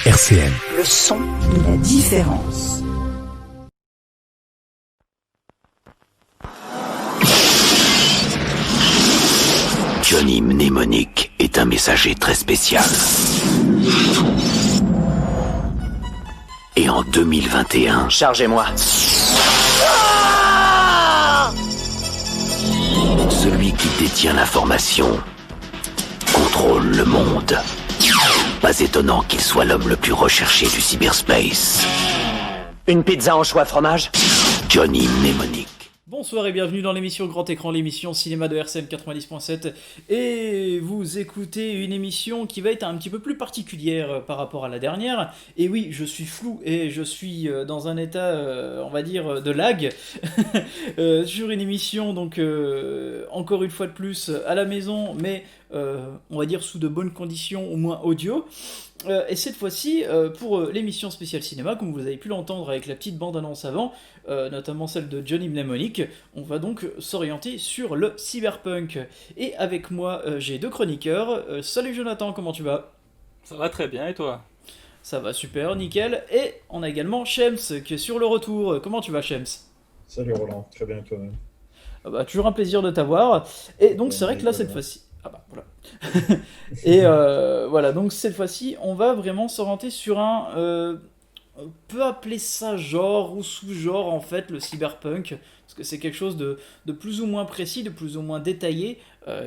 RCN. Le son de la différence. Johnny Mnémonique est un messager très spécial. Et en 2021... Chargez-moi. Celui qui détient l'information contrôle le monde. Pas étonnant qu'il soit l'homme le plus recherché du cyberspace. Une pizza en choix fromage. Johnny Mnémonique. Bonsoir et bienvenue dans l'émission Grand Écran, l'émission cinéma de RCN 90.7. Et vous écoutez une émission qui va être un petit peu plus particulière par rapport à la dernière. Et oui, je suis flou et je suis dans un état, on va dire, de lag. Sur une émission, donc, encore une fois de plus, à la maison, mais on va dire sous de bonnes conditions, au moins audio. Et cette fois-ci, pour l'émission spéciale cinéma, comme vous avez pu l'entendre avec la petite bande-annonce avant, notamment celle de Johnny Mnemonic, on va donc s'orienter sur le cyberpunk. Et avec moi, j'ai deux chroniqueurs. Salut Jonathan, comment tu vas ? Ça va très bien, et toi ? Ça va super, nickel. Et on a également Shems, qui est sur le retour. Comment tu vas, Shems ? Salut Roland, très bien toi-même. Ah bah, toujours un plaisir de t'avoir. Et donc c'est vrai que là, cette fois-ci... Ah bah voilà. Et voilà, donc cette fois-ci, on va vraiment s'orienter sur un... on peut appeler ça genre ou sous-genre en fait, le cyberpunk, parce que c'est quelque chose de plus ou moins précis, de plus ou moins détaillé,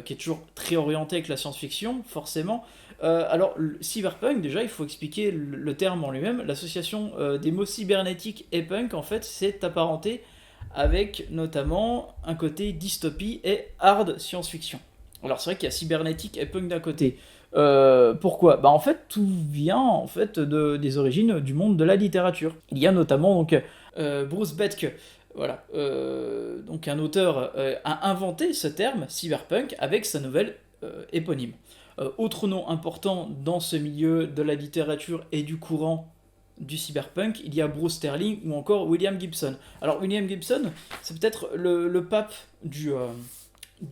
qui est toujours très orienté avec la science-fiction, forcément. Alors, le cyberpunk, déjà, il faut expliquer le terme en lui-même. L'association des mots cybernétique et punk, en fait, c'est apparenté avec notamment un côté dystopie et hard science-fiction. Alors c'est vrai qu'il y a cybernétique et punk d'un côté. Pourquoi ? Bah en fait tout vient en fait des origines du monde de la littérature. Il y a notamment donc Bruce Betke, voilà, donc un auteur a inventé ce terme cyberpunk avec sa nouvelle éponyme. Autre nom important dans ce milieu de la littérature et du courant du cyberpunk, il y a Bruce Sterling ou encore William Gibson. Alors William Gibson, c'est peut-être le pape du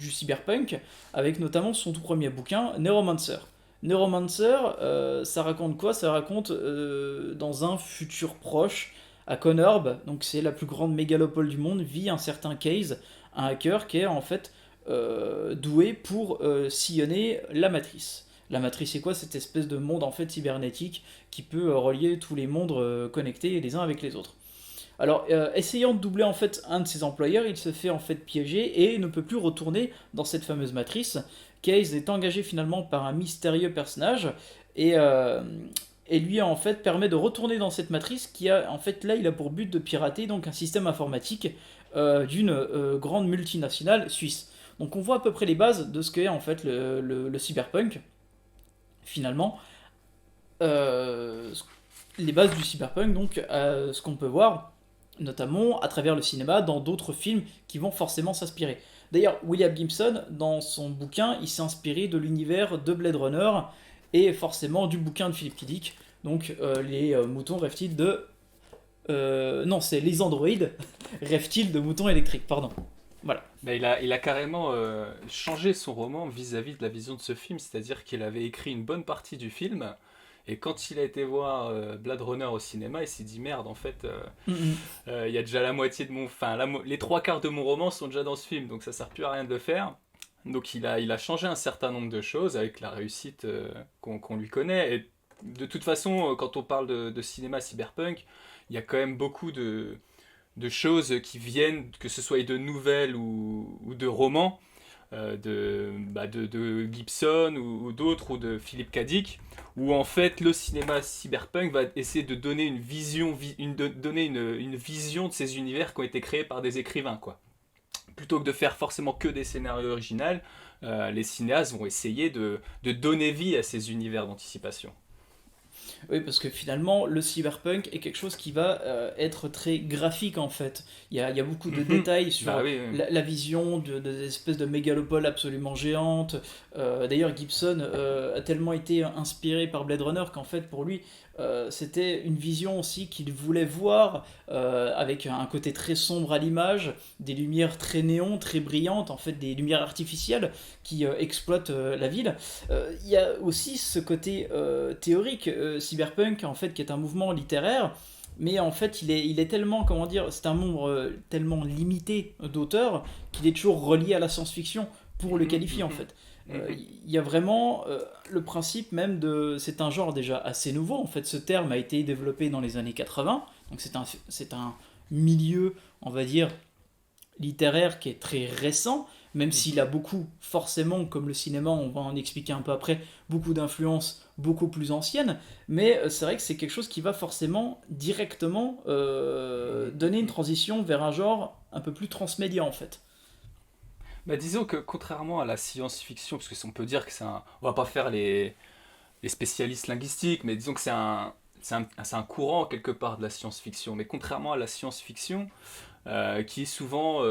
cyberpunk, avec notamment son tout premier bouquin, Neuromancer. Neuromancer, ça raconte quoi ? Ça raconte dans un futur proche, à Connerb, donc c'est la plus grande mégalopole du monde, vit un certain Case, un hacker qui est en fait doué pour sillonner la matrice. La matrice, c'est quoi ? Cette espèce de monde en fait cybernétique qui peut relier tous les mondes connectés les uns avec les autres. Alors, essayant de doubler en fait un de ses employeurs, il se fait en fait piéger et ne peut plus retourner dans cette fameuse matrice. Case est engagé finalement par un mystérieux personnage et lui en fait permet de retourner dans cette matrice qui a en fait là il a pour but de pirater donc un système informatique d'une grande multinationale suisse. Donc on voit à peu près les bases de ce qu'est en fait le cyberpunk finalement. Les bases du cyberpunk donc ce qu'on peut voir notamment à travers le cinéma, dans d'autres films qui vont forcément s'inspirer. D'ailleurs, William Gibson, dans son bouquin, il s'est inspiré de l'univers de Blade Runner et forcément du bouquin de Philip K. Dick, donc les moutons rêvent-ils de... non, c'est les androïdes rêvent-ils de moutons électriques, pardon. Voilà. Mais il a carrément changé son roman vis-à-vis de la vision de ce film, c'est-à-dire qu'il avait écrit une bonne partie du film. Et quand il a été voir Blade Runner au cinéma, il s'est dit merde, en fait, il y a déjà la moitié de mon... Enfin, les trois quarts de mon roman sont déjà dans ce film, donc ça sert plus à rien de le faire. Donc il a changé un certain nombre de choses avec la réussite qu'on lui connaît. Et de toute façon, quand on parle de cinéma cyberpunk, il y a quand même beaucoup de choses qui viennent, que ce soit de nouvelles ou de romans, de Gibson ou d'autres, ou de Philip K. Dick, où en fait le cinéma cyberpunk va essayer de donner une vision de ces univers qui ont été créés par des écrivains, quoi. Plutôt que de faire forcément que des scénarios originaux, les cinéastes vont essayer de donner vie à ces univers d'anticipation. Oui, parce que finalement, le cyberpunk est quelque chose qui va être très graphique en fait. Il y a beaucoup de détails sur la vision des espèces de mégalopoles absolument géantes. D'ailleurs, Gibson a tellement été inspiré par Blade Runner qu'en fait, pour lui, c'était une vision aussi qu'il voulait voir avec un côté très sombre à l'image, des lumières très néons, très brillantes, en fait des lumières artificielles qui exploitent la ville. Il y a aussi ce côté théorique, cyberpunk, en fait, qui est un mouvement littéraire, mais en fait, il est tellement, comment dire, c'est un nombre tellement limité d'auteurs qu'il est toujours relié à la science-fiction pour le qualifier, en fait. Il y a vraiment le principe même de... C'est un genre déjà assez nouveau, en fait, ce terme a été développé dans les années 80, donc c'est un milieu, on va dire, littéraire qui est très récent, même s'il a beaucoup, forcément, comme le cinéma, on va en expliquer un peu après, beaucoup d'influences beaucoup plus anciennes, mais c'est vrai que c'est quelque chose qui va forcément directement donner une transition vers un genre un peu plus transmédia, en fait. Bah, disons que contrairement à la science-fiction, parce que on peut dire que c'est un... On va pas faire les spécialistes linguistiques, mais disons que c'est un courant quelque part de la science-fiction. Mais contrairement à la science-fiction, qui souvent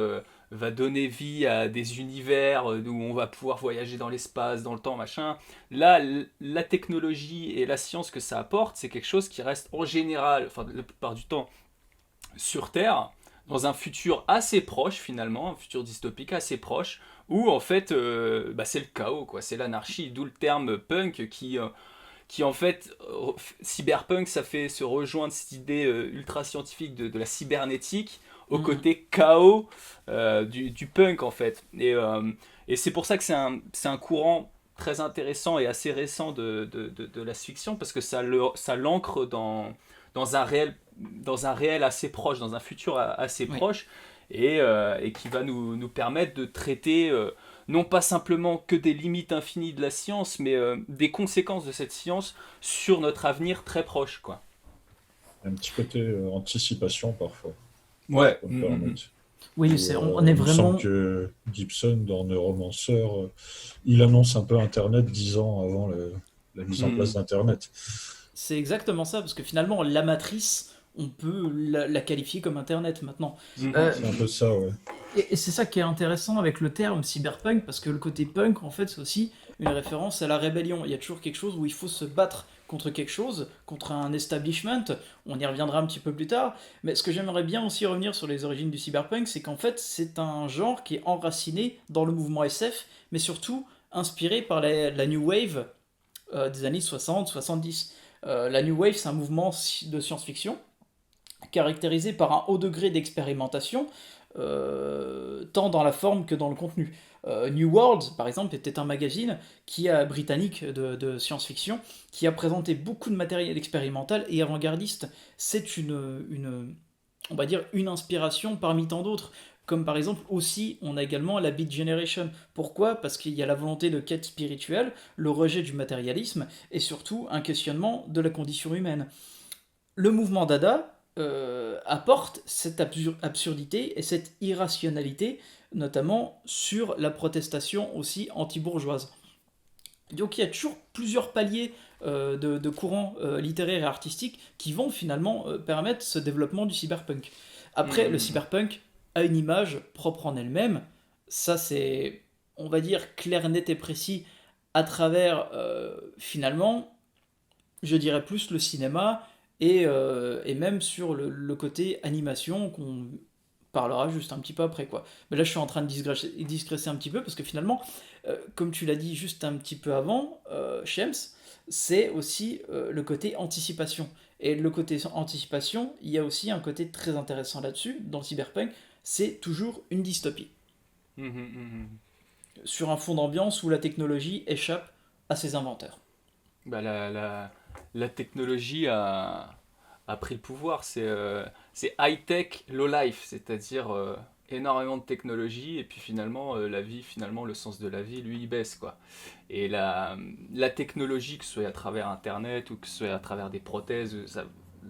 va donner vie à des univers où on va pouvoir voyager dans l'espace, dans le temps, machin. Là, la technologie et la science que ça apporte, c'est quelque chose qui reste en général, enfin la plupart du temps, sur Terre, dans un futur assez proche finalement, un futur dystopique assez proche, où en fait c'est le chaos, quoi, c'est l'anarchie, d'où le terme punk qui en fait, cyberpunk, ça fait se rejoindre cette idée ultra scientifique de la cybernétique au côté chaos du punk en fait. Et c'est pour ça que c'est un courant très intéressant et assez récent de la fiction, parce que ça l'ancre dans un réel assez proche, dans un futur assez proche, et qui va nous permettre de traiter non pas simplement que des limites infinies de la science, mais des conséquences de cette science sur notre avenir très proche, quoi. Un petit côté anticipation parfois. Ouais. Pour me permettre. Oui, on est Il me vraiment... semble que Gibson, dans Neuromancer, il annonce un peu Internet 10 ans avant la mise en place d'Internet. C'est exactement ça, parce que finalement, la matrice, on peut la qualifier comme Internet maintenant. C'est un peu ça, ouais. Et c'est ça qui est intéressant avec le terme cyberpunk, parce que le côté punk, en fait, c'est aussi une référence à la rébellion. Il y a toujours quelque chose où il faut se battre contre quelque chose, contre un establishment. On y reviendra un petit peu plus tard. Mais ce que j'aimerais bien aussi revenir sur les origines du cyberpunk, c'est qu'en fait, c'est un genre qui est enraciné dans le mouvement SF, mais surtout inspiré par la New Wave des années 60-70. La New Wave, c'est un mouvement de science-fiction caractérisé par un haut degré d'expérimentation, tant dans la forme que dans le contenu. New World, par exemple, était un magazine britannique de science-fiction qui a présenté beaucoup de matériel expérimental et avant-gardiste. C'est on va dire, une inspiration parmi tant d'autres. Comme par exemple aussi, on a également la Beat Generation. Pourquoi ? Parce qu'il y a la volonté de quête spirituelle, le rejet du matérialisme et surtout un questionnement de la condition humaine. Le mouvement Dada apporte cette absurdité et cette irrationalité, notamment sur la protestation aussi anti-bourgeoise. Donc il y a toujours plusieurs paliers de courants littéraires et artistiques qui vont finalement permettre ce développement du cyberpunk. Après, le cyberpunk a une image propre en elle-même. Ça, c'est, on va dire, clair, net et précis à travers, finalement, je dirais plus le cinéma et même sur le côté animation qu'on parlera juste un petit peu après, quoi. Mais là, je suis en train de digresser un petit peu parce que finalement, comme tu l'as dit juste un petit peu avant, Shems, c'est aussi le côté anticipation. Et le côté anticipation, il y a aussi un côté très intéressant là-dessus, dans le cyberpunk, c'est toujours une dystopie. Sur un fond d'ambiance où la technologie échappe à ses inventeurs. Bah, la technologie a pris le pouvoir, c'est high-tech, low-life, c'est-à-dire énormément de technologie, et puis finalement, la vie, le sens de la vie, lui, il baisse, quoi. Et la technologie, que ce soit à travers Internet, ou que ce soit à travers des prothèses,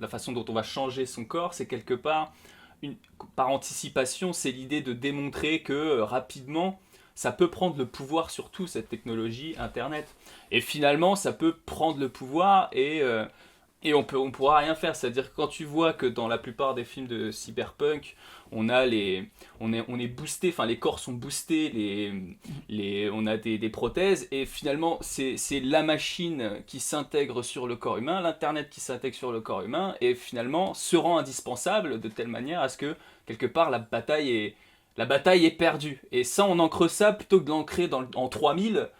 la façon dont on va changer son corps, c'est quelque part, par anticipation, c'est l'idée de démontrer que rapidement, ça peut prendre le pouvoir sur tout, cette technologie, Internet. Et finalement, ça peut prendre le pouvoir et on pourra rien faire. C'est-à-dire que quand tu vois que dans la plupart des films de cyberpunk, on est boosté, enfin les corps sont boostés, on a des prothèses, et finalement c'est la machine qui s'intègre sur le corps humain, l'internet qui s'intègre sur le corps humain, et finalement se rend indispensable de telle manière à ce que quelque part la bataille est perdue. Et ça, on ancre ça plutôt que de l'ancrer en 3000.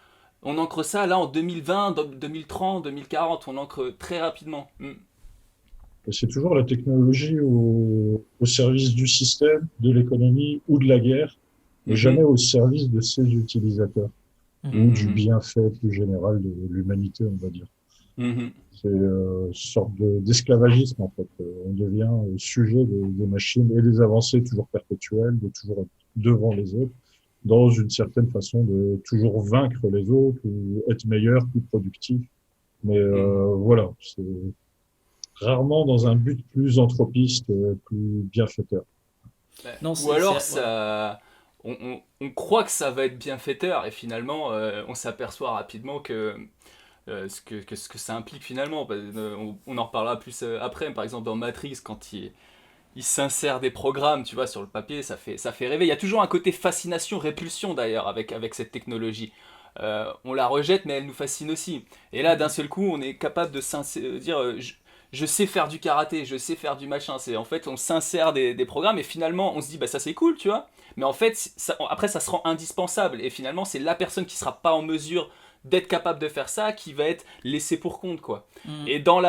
On ancre ça là en 2020, 2030, 2040, on ancre très rapidement. Et c'est toujours la technologie au service du système, de l'économie ou de la guerre, et jamais au service de ses utilisateurs, ou du bienfait plus général de l'humanité, on va dire. C'est une sorte d'esclavagisme, en fait. On devient sujet des machines et des avancées toujours perpétuelles, de toujours être devant les autres, dans une certaine façon de toujours vaincre les autres, ou être meilleur, plus productif. Mais voilà, c'est rarement dans un but plus anthropiste, plus bienfaiteur. Non, ou alors on croit que ça va être bienfaiteur et finalement on s'aperçoit rapidement que ce que ça implique finalement. On en reparlera plus après. Par exemple dans Matrix, quand il s'insère des programmes, tu vois, sur le papier, ça fait rêver. Il y a toujours un côté fascination-répulsion d'ailleurs avec cette technologie. On la rejette mais elle nous fascine aussi. Et là d'un seul coup on est capable de dire je sais faire du karaté, je sais faire du machin. En fait, on s'insère des programmes et finalement, on se dit, bah ça c'est cool, tu vois. Mais en fait, après, ça se rend indispensable. Et finalement, c'est la personne qui sera pas en mesure d'être capable de faire ça qui va être laissée pour compte, quoi. Et dans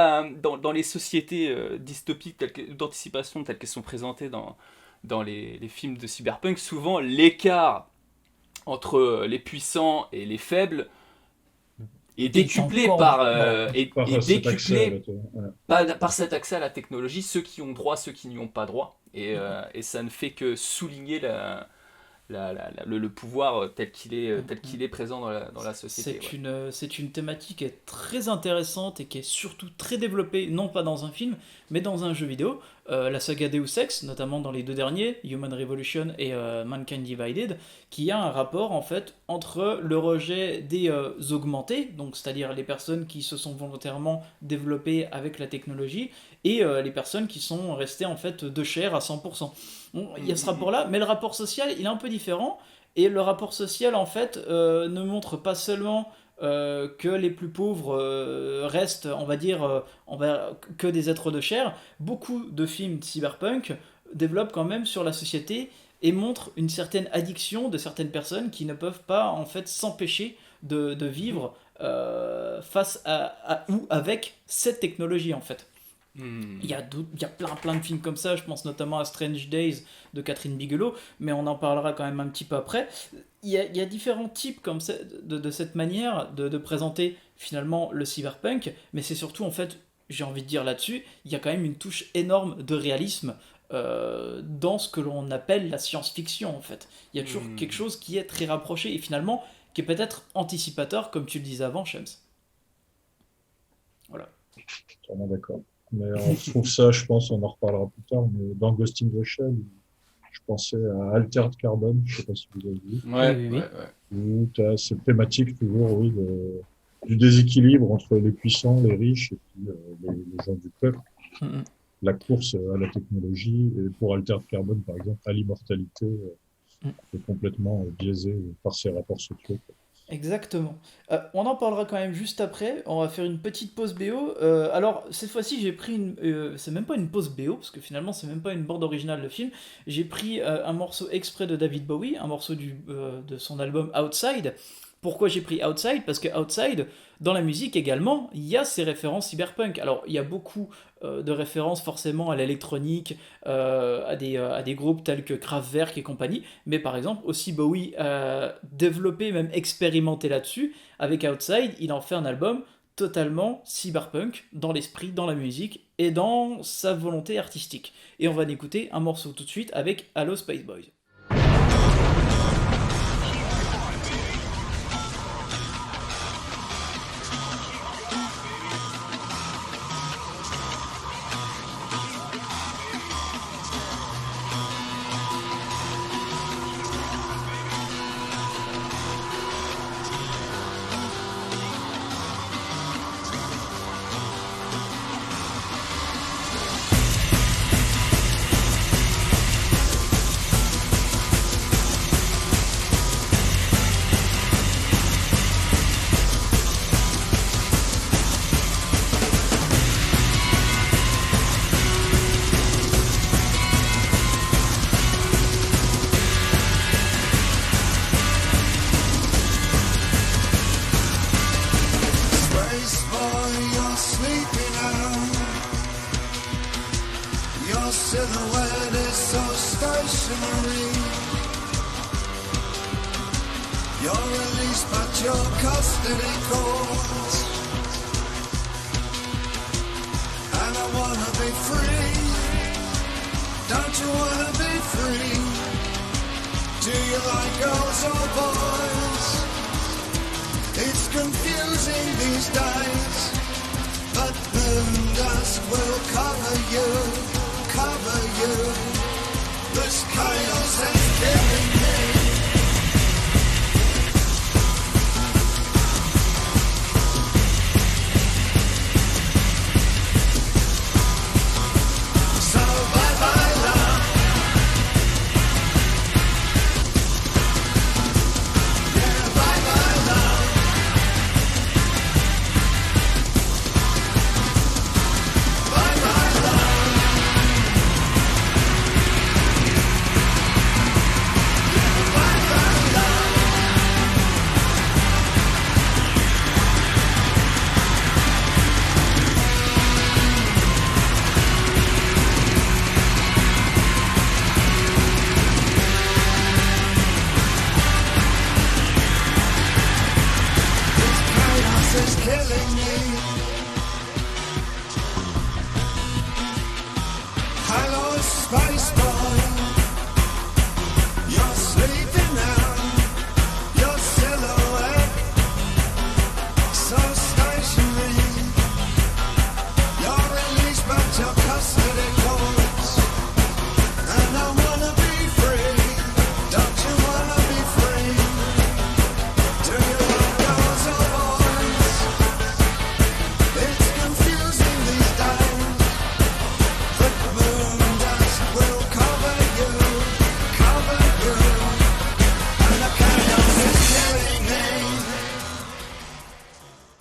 les sociétés dystopiques, d'anticipation, telles qu'elles sont présentées dans les films de cyberpunk, souvent, l'écart entre les puissants et les faibles est décuplé par cet accès à la technologie, ceux qui ont droit, ceux qui n'y ont pas droit, et ça ne fait que souligner le pouvoir tel qu'il est présent dans la société. C'est une thématique qui est très intéressante et qui est surtout très développée, non pas dans un film, mais dans un jeu vidéo. La saga Deus Ex, notamment dans les deux derniers, Human Revolution et Mankind Divided, qui a un rapport en fait entre le rejet des augmentés, donc c'est-à-dire les personnes qui se sont volontairement développées avec la technologie, et les personnes qui sont restées en fait de chair à 100%. Bon, il y a ce rapport-là, mais le rapport social, il est un peu différent, et le rapport social en fait ne montre pas seulement que les plus pauvres restent, on va dire, que des êtres de chair. Beaucoup de films cyberpunk développent quand même sur la société et montrent une certaine addiction de certaines personnes qui ne peuvent pas en fait s'empêcher de vivre face à ou avec cette technologie en fait. Il y a plein de films comme ça, je pense notamment à Strange Days de Catherine Bigelow, mais on en parlera quand même un petit peu après. Il y a différents types comme ça, de cette manière de présenter finalement le cyberpunk, mais c'est surtout en fait, j'ai envie de dire là-dessus, il y a quand même une touche énorme de réalisme dans ce que l'on appelle la science-fiction en fait. Il y a toujours quelque chose qui est très rapproché et finalement qui est peut-être anticipateur, comme tu le disais avant, Shems. Voilà. Totalement d'accord. Mais on trouve ça, je pense, on en reparlera plus tard, mais dans Ghost in the Shell, je pensais à Altered Carbon, je sais pas si vous avez vu. Ouais. Où tu as cette thématique toujours, oui, du déséquilibre entre les puissants, les riches et puis les gens du peuple. La course à la technologie, et pour Altered Carbon, par exemple, à l'immortalité, est complètement biaisée par ces rapports sociaux. Exactement. On en parlera quand même juste après. On va faire une petite pause BO. Alors, cette fois-ci, j'ai pris c'est même pas une pause BO, parce que finalement, c'est même pas une bande originale de film. J'ai pris un morceau exprès de David Bowie, un morceau de son album Outside. Pourquoi j'ai pris Outside ? Parce que Outside, dans la musique également, il y a ces références cyberpunk. Alors, il y a beaucoup de références forcément à l'électronique, à des groupes tels que Kraftwerk et compagnie, mais par exemple, aussi Bowie a développé, même expérimenté là-dessus. Avec Outside, il en fait un album totalement cyberpunk, dans l'esprit, dans la musique et dans sa volonté artistique. Et on va écouter un morceau tout de suite avec Hello Space Boys. silhouette is so stationary. You're released but your custody calls. And I wanna be free. Don't you wanna be free? Do you like girls or boys? It's confusing these days, but moon dust will cover you, cover you. This chaos is killing me.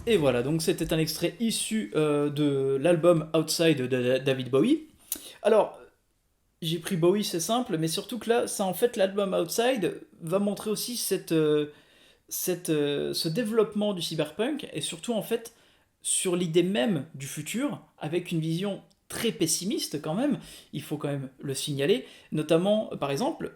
Et voilà, donc c'était un extrait issu de l'album Outside de David Bowie. Alors, j'ai pris Bowie, c'est simple, mais surtout que là, ça en fait, l'album Outside va montrer aussi ce développement du cyberpunk, et surtout en fait, sur l'idée même du futur, avec une vision très pessimiste quand même, il faut quand même le signaler, notamment, par exemple,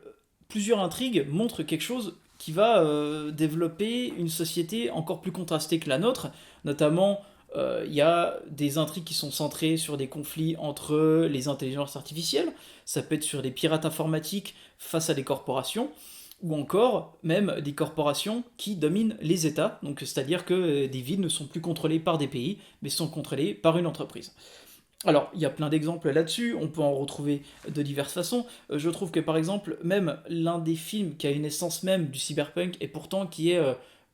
plusieurs intrigues montrent quelque chose qui va développer une société encore plus contrastée que la nôtre, notamment il y a des intrigues qui sont centrées sur des conflits entre les intelligences artificielles, ça peut être sur des pirates informatiques face à des corporations, ou encore même des corporations qui dominent les États, donc c'est-à-dire que des villes ne sont plus contrôlées par des pays, mais sont contrôlées par une entreprise. Alors, il y a plein d'exemples là-dessus, on peut en retrouver de diverses façons. Je trouve que par exemple, même l'un des films qui a une essence même du cyberpunk, et pourtant qui est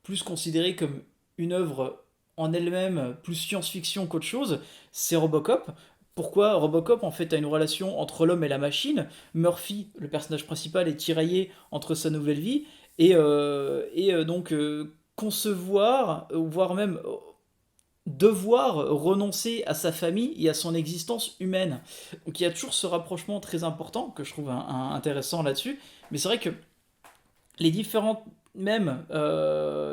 plus considéré comme une œuvre en elle-même, plus science-fiction qu'autre chose, c'est Robocop. Pourquoi Robocop en fait a une relation entre l'homme et la machine. Murphy, le personnage principal, est tiraillé entre sa nouvelle vie et donc concevoir, voire même devoir renoncer à sa famille et à son existence humaine. Donc il y a toujours ce rapprochement très important que je trouve intéressant là-dessus, mais c'est vrai que les différentes même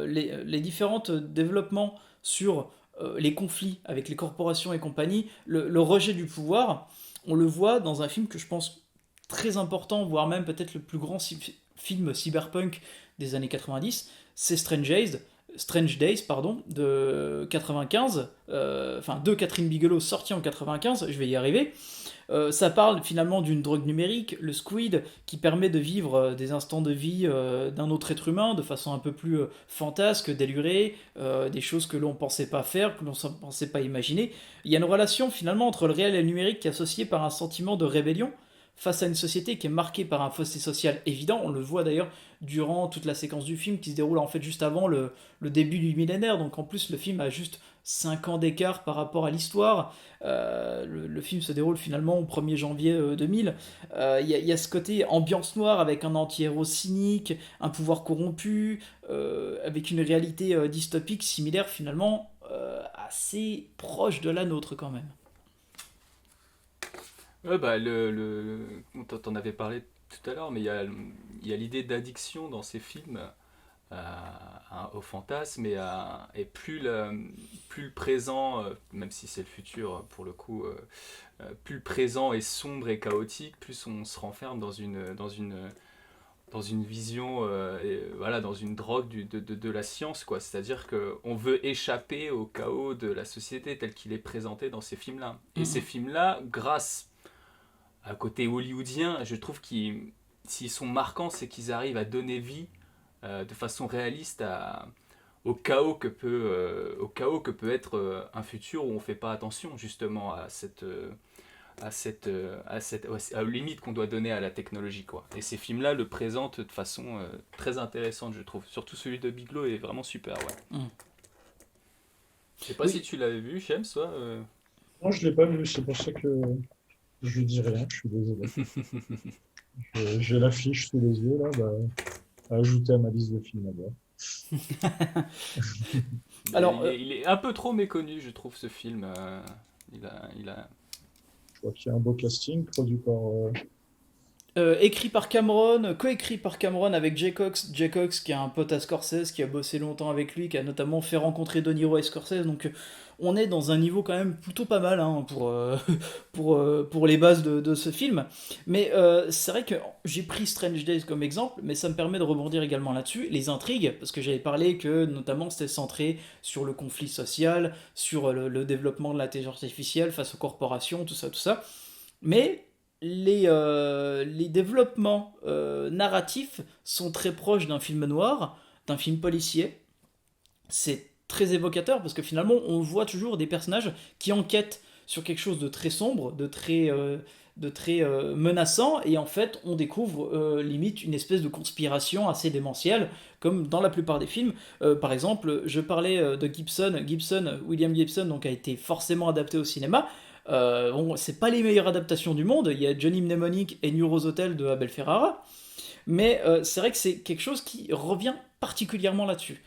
les différentes développements sur les conflits avec les corporations et compagnie, le rejet du pouvoir, on le voit dans un film que je pense très important, voire même peut-être le plus grand film cyberpunk des années 90, c'est Strange Days, de 95, de Catherine Bigelow, sorti en 95, je vais y arriver. Ça parle finalement d'une drogue numérique, le squid, qui permet de vivre des instants de vie d'un autre être humain de façon un peu plus fantasque, délurée, des choses que l'on pensait pas faire, que l'on ne pensait pas imaginer. Il y a une relation finalement entre le réel et le numérique qui est associée par un sentiment de rébellion face à une société qui est marquée par un fossé social évident. On le voit d'ailleurs durant toute la séquence du film qui se déroule en fait juste avant le début du millénaire, donc en plus le film a juste 5 ans d'écart par rapport à l'histoire. Le film se déroule finalement au 1er janvier 2000. Il y a ce côté ambiance noire avec un anti-héros cynique, un pouvoir corrompu, avec une réalité dystopique similaire finalement assez proche de la nôtre quand même. Ouais, bah, t'en avais parlé tout à l'heure, mais il y a l'idée d'addiction dans ces films au fantasme et plus le présent, même si c'est le futur pour le coup, plus le présent est sombre et chaotique, plus on se renferme dans une vision, voilà, dans une drogue de la science, quoi. C'est-à-dire qu'on veut échapper au chaos de la société tel qu'il est présenté dans ces films-là. Et ces films-là, grâce à côté hollywoodien, je trouve s'ils sont marquants, c'est qu'ils arrivent à donner vie de façon réaliste au chaos que peut être un futur où on ne fait pas attention justement aux limites qu'on doit donner à la technologie, quoi. Et ces films-là le présentent de façon très intéressante, je trouve. Surtout celui de Bigelow est vraiment super, ouais. Je sais pas si tu l'avais vu, Shems, toi Non, je l'ai pas vu, c'est pour ça que je dis rien, je suis désolé. J'ai l'affiche sous les yeux, là, à ajouter à ma liste de films à voir. Alors, il est un peu trop méconnu, je trouve, ce film. Il a... Je vois qu'il y a un beau casting produit par... écrit par Cameron, coécrit par Cameron avec Jay Cox, qui est un pote à Scorsese, qui a bossé longtemps avec lui, qui a notamment fait rencontrer De Niro et Scorsese, donc on est dans un niveau quand même plutôt pas mal hein, pour les bases de ce film. Mais c'est vrai que j'ai pris Strange Days comme exemple, mais ça me permet de rebondir également là-dessus, les intrigues, parce que j'avais parlé que notamment c'était centré sur le conflit social, sur le développement de l'intelligence artificielle face aux corporations, tout ça. Mais les développements narratifs sont très proches d'un film noir, d'un film policier. C'est très évocateur parce que finalement on voit toujours des personnages qui enquêtent sur quelque chose de très sombre, de très menaçant, et en fait on découvre limite une espèce de conspiration assez démentielle, comme dans la plupart des films. Par exemple, je parlais de William Gibson, donc a été forcément adapté au cinéma. Bon, c'est pas les meilleures adaptations du monde, il y a Johnny Mnemonic et New Rose Hotel de Abel Ferrara, mais c'est vrai que c'est quelque chose qui revient particulièrement là-dessus.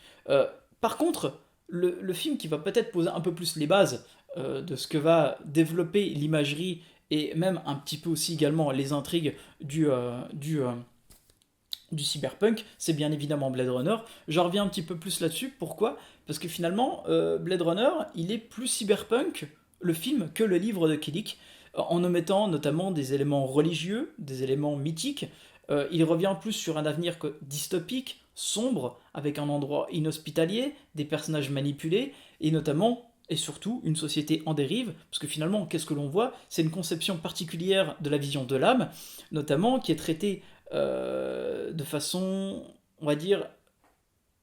Par contre, le film qui va peut-être poser un peu plus les bases de ce que va développer l'imagerie et même un petit peu aussi également les intrigues du cyberpunk, c'est bien évidemment Blade Runner. J'en reviens un petit peu plus là-dessus, pourquoi ? Parce que finalement, Blade Runner, il est plus cyberpunk, le film, que le livre de Kubrick, en omettant notamment des éléments religieux, des éléments mythiques. Il revient plus sur un avenir dystopique, sombre, avec un endroit inhospitalier, des personnages manipulés, et notamment, et surtout, une société en dérive, parce que finalement, qu'est-ce que l'on voit ? C'est une conception particulière de la vision de l'âme, notamment, qui est traitée de façon, on va dire,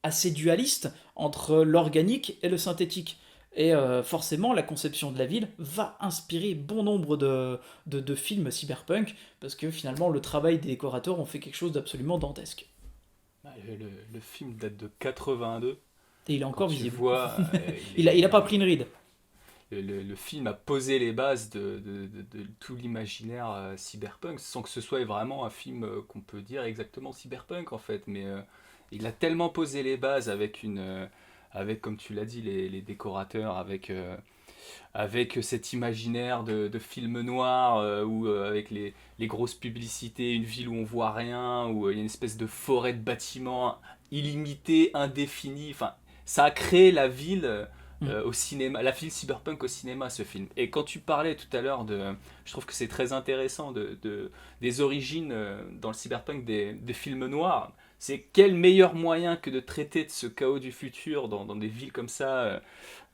assez dualiste, entre l'organique et le synthétique. Et forcément, la conception de la ville va inspirer bon nombre de films cyberpunk, parce que finalement, le travail des décorateurs ont fait quelque chose d'absolument dantesque. Le film date de 82. Et il est encore visible. Vois, il a pas pris une ride. Le film a posé les bases de tout l'imaginaire cyberpunk, sans que ce soit vraiment un film qu'on peut dire exactement cyberpunk en fait. Mais il a tellement posé les bases avec comme tu l'as dit, les décorateurs, avec cet imaginaire de film noir, ou avec les grosses publicités, une ville où on voit rien, où il y a une espèce de forêt de bâtiments illimitée, indéfinie. Enfin, ça a créé la ville au cinéma, la ville cyberpunk au cinéma, ce film. Et quand tu parlais tout à l'heure je trouve que c'est très intéressant des origines dans le cyberpunk des films noirs. C'est quel meilleur moyen que de traiter de ce chaos du futur dans des villes comme ça,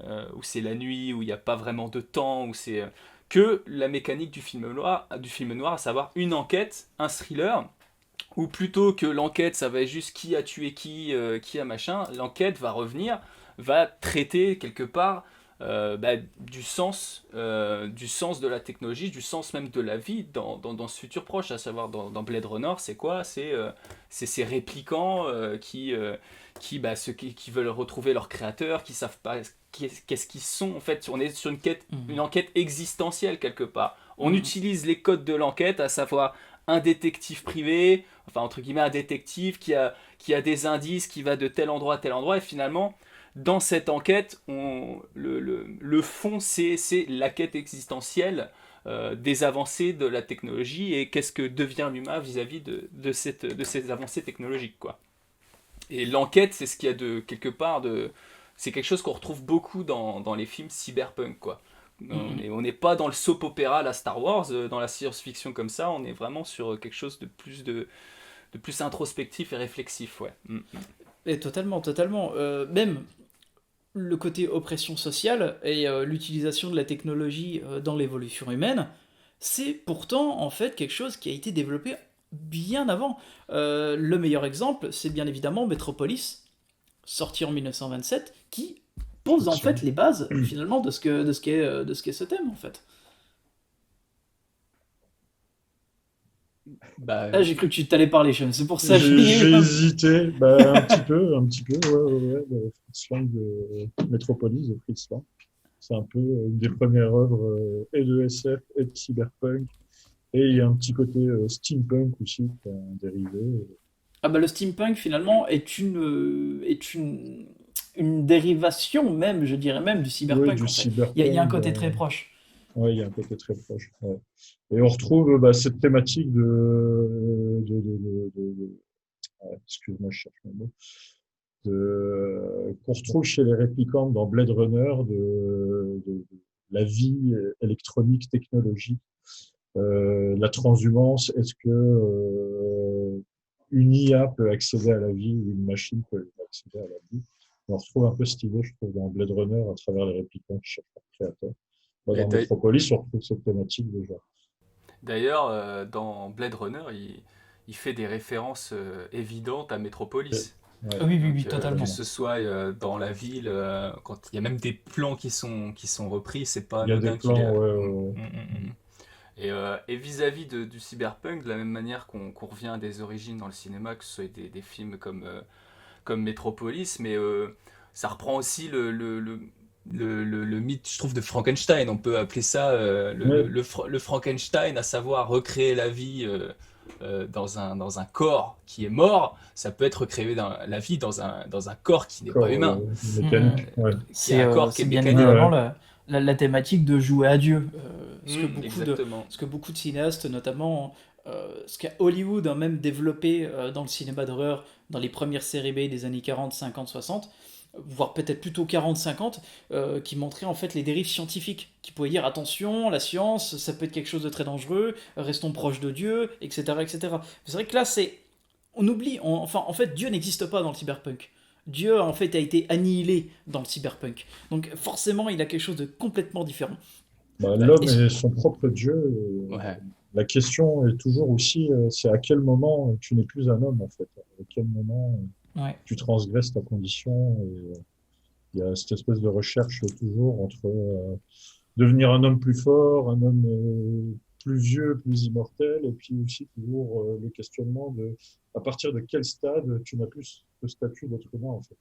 où c'est la nuit, où il n'y a pas vraiment de temps, où c'est que la mécanique du film noir, à savoir une enquête, un thriller, ou plutôt que l'enquête, ça va être juste qui a tué qui a machin, l'enquête va traiter quelque part du sens de la technologie, du sens même de la vie dans ce futur proche, à savoir dans Blade Runner, c'est quoi ? C'est ces réplicants qui veulent retrouver leur créateur, qui savent pas qu'est-ce qu'ils sont. En fait, on est sur une enquête existentielle quelque part. On utilise les codes de l'enquête, à savoir un détective privé, enfin entre guillemets un détective qui a des indices, qui va de tel endroit à tel endroit, et finalement dans cette enquête, le fond, c'est la quête existentielle des avancées de la technologie et qu'est-ce que devient l'humain vis-à-vis de ces avancées technologiques, quoi. Et l'enquête, c'est ce qu'il y a de quelque part de. C'est quelque chose qu'on retrouve beaucoup dans les films cyberpunk, quoi. On n'est pas dans le soap opéra, la Star Wars, dans la science-fiction comme ça, on est vraiment sur quelque chose de plus introspectif et réflexif, ouais. Et totalement, totalement. Même le côté oppression sociale et l'utilisation de la technologie dans l'évolution humaine, c'est pourtant en fait quelque chose qui a été développé bien avant. Le meilleur exemple, c'est bien évidemment Metropolis, sorti en 1927, qui pose en fait les bases finalement de ce qu'est ce thème en fait. Bah, Ah, j'ai cru que tu t'allais parler, Sean, c'est pour ça que J'ai hésité, un petit peu, le Fritz Lang de Metropolis de Fritz Lang. C'est un peu une des premières œuvres et de SF et de cyberpunk. Et il y a un petit côté steampunk aussi, qui est un dérivé. Ah bah le steampunk finalement est une dérivation même, je dirais même, du cyberpunk Ouais, du en fait. Il y a un côté cyberpunk. très proche. Ouais, il y a un côté très proche. Ouais. Et on retrouve cette thématique excuse-moi, je cherche mes mots, qu'on retrouve chez les réplicantes dans Blade Runner de la vie électronique, technologique, la transhumance. Est-ce que une IA peut accéder à la vie ou une machine peut accéder à la vie? On retrouve un peu cette idée, je trouve, dans Blade Runner à travers les réplicantes chez leur créateur. et Dans Metropolis, on retrouve cette thématique déjà. d'ailleurs, dans Blade Runner, il fait des références évidentes à Metropolis. Ouais. Oui, oui, Donc, oui, que totalement. ce soit dans la ville, quand il y a même des plans qui sont repris, c'est pas Il y a des anodin qu'il est. plans, ouais. Et vis-à-vis du cyberpunk, de la même manière qu'on revient à des origines dans le cinéma, que ce soit des films comme Metropolis, mais ça reprend aussi le mythe, je trouve, de Frankenstein. On peut appeler ça Ouais. le Frankenstein, à savoir recréer la vie dans un corps qui est mort. Ça peut être recréer la vie dans un corps qui n'est pas Corps humain, mécanique. Ouais. qui est un corps qui est C'est bien mécanique. évidemment Ouais. la thématique de jouer à Dieu. Exactement. Ce que beaucoup de cinéastes, notamment ce qu'a Hollywood a même développé dans le cinéma d'horreur dans les premières séries B des années 40, 50, 60, voire peut-être plutôt 40-50, qui montraient en fait les dérives scientifiques, qui pouvaient dire attention, la science, ça peut être quelque chose de très dangereux, restons proches de Dieu, etc. etc. C'est vrai que là, on oublie, en fait, Dieu n'existe pas dans le cyberpunk. Dieu, en fait, a été annihilé dans le cyberpunk. Donc, forcément, il a quelque chose de complètement différent. L'homme Et- est son propre Dieu. Ouais. La question est toujours aussi, c'est à quel moment tu n'es plus un homme, en fait. À quel moment Ouais. tu transgresses ta condition. Et il y a cette espèce de recherche toujours entre devenir un homme plus fort, un homme plus vieux, plus immortel, et puis aussi toujours le questionnement de à partir de quel stade tu n'as plus ce statut d'être humain, en fait.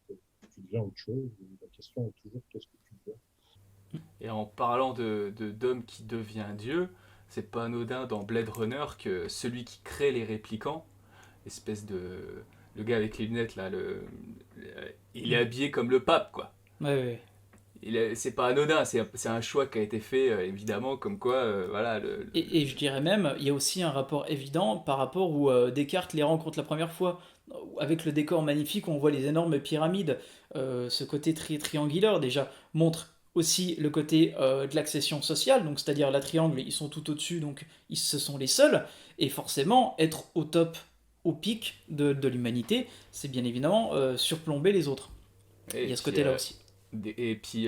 Tu deviens autre chose. Et la question est toujours qu'est-ce que tu deviens. Et en parlant d'homme qui devient Dieu, c'est pas anodin dans Blade Runner que celui qui crée les réplicants, espèce de. Le gars avec les lunettes là, il est habillé comme le pape, quoi. Ouais. C'est pas anodin, c'est un choix qui a été fait évidemment, comme quoi, voilà. Et je dirais même, il y a aussi un rapport évident par rapport où Descartes les rencontre la première fois. Avec le décor magnifique, on voit les énormes pyramides. Ce côté triangulaire, déjà, montre aussi le côté de l'accession sociale, donc c'est-à-dire la triangle, ils sont tout au-dessus, donc ce sont les seuls. Et forcément, être au top, au pic de l'humanité, c'est bien évidemment surplomber les autres. Et Il y a ce puis, côté-là aussi. Et puis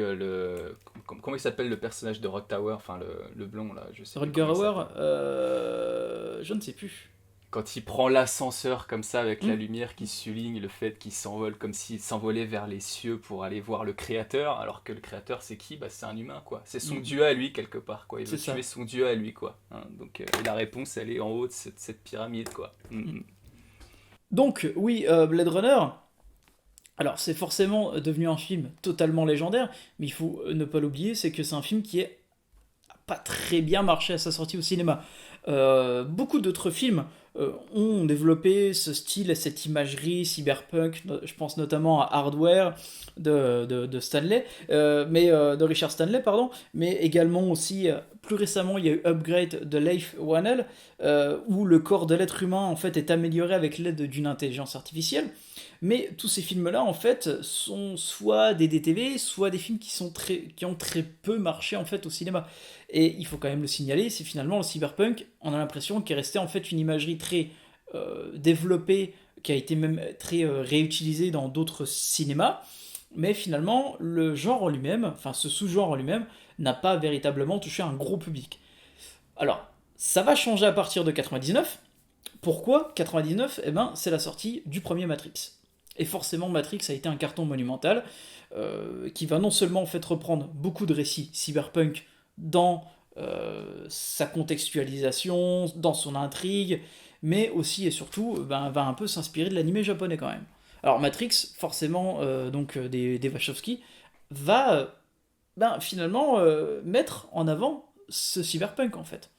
comment il s'appelle le personnage de Rod Tower, enfin le blond là, je sais plus Rutger comment il Hauer, s'appelle. je ne sais plus. Quand il prend l'ascenseur comme ça avec la Mm. lumière qui souligne le fait qu'il s'envole comme s'il s'envolait vers les cieux pour aller voir le créateur, alors que le créateur c'est qui? Bah, c'est un humain, quoi. C'est son Mm. dieu à lui quelque part, quoi. Il veut C'est ça. tuer son dieu à lui, quoi. Hein, donc et la réponse elle est en haut de cette pyramide, quoi. Donc, oui, Blade Runner, alors c'est forcément devenu un film totalement légendaire, mais il faut ne pas l'oublier, c'est que c'est un film qui a pas très bien marché à sa sortie au cinéma. Beaucoup d'autres films ont développé ce style, cette imagerie cyberpunk, je pense notamment à Hardware de Stanley, de Richard Stanley, pardon, mais également aussi, plus récemment, il y a eu Upgrade de Leif Whannell, où le corps de l'être humain en fait est amélioré avec l'aide d'une intelligence artificielle. Mais tous ces films-là, en fait, sont soit des DTV, soit des films qui ont très peu marché, en fait, au cinéma. Et il faut quand même le signaler, c'est finalement le cyberpunk, on a l'impression qu'il est resté, en fait, une imagerie très développée, qui a été même très réutilisée dans d'autres cinémas, mais finalement, le genre en lui-même, enfin, ce sous-genre en lui-même, n'a pas véritablement touché un gros public. Alors, ça va changer à partir de 99. Pourquoi 99? Eh ben, c'est la sortie du premier Matrix. Et forcément, Matrix a été un carton monumental qui va non seulement en fait reprendre beaucoup de récits cyberpunk dans sa contextualisation, dans son intrigue, mais aussi et surtout va un peu s'inspirer de l'anime japonais quand même. Alors Matrix, forcément, des Wachowski, va finalement mettre en avant ce cyberpunk en fait,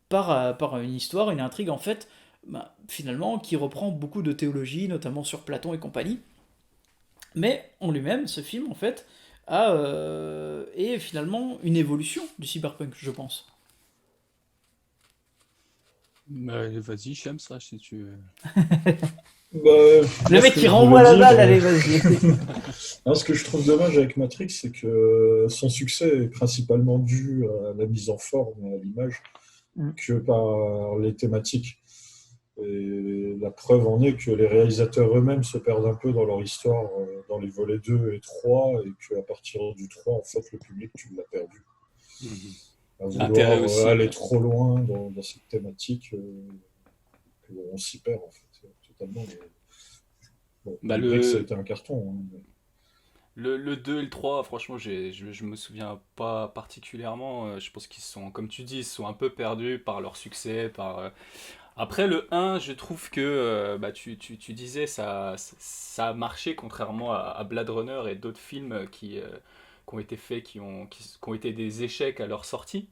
par une histoire, une intrigue en fait, finalement, qui reprend beaucoup de théologie, notamment sur Platon et compagnie. Mais en lui-même, ce film, en fait, est finalement une évolution du cyberpunk, je pense. Vas-y, Shams, si tu veux. Le mec qui renvoie la balle, allez, vas-y. Non, ce que je trouve dommage avec Matrix, c'est que son succès est principalement dû à la mise en forme et à l'image que par les thématiques. Et la preuve en est que les réalisateurs eux-mêmes se perdent un peu dans leur histoire dans les volets 2 et 3, et qu'à partir du 3, en fait, le public, tu l'as perdu. À vouloir aussi, aller trop loin dans cette thématique, on s'y perd, en fait, totalement. Bon, ça a été un carton. Hein, mais... Le 2 et le 3, franchement, je me souviens pas particulièrement. Je pense qu'ils sont, comme tu dis, ils sont un peu perdus par leur succès, par... Après le 1, je trouve que tu disais ça a marché, contrairement à Blade Runner et d'autres films qui ont été faits, qui ont été des échecs à leur sortie.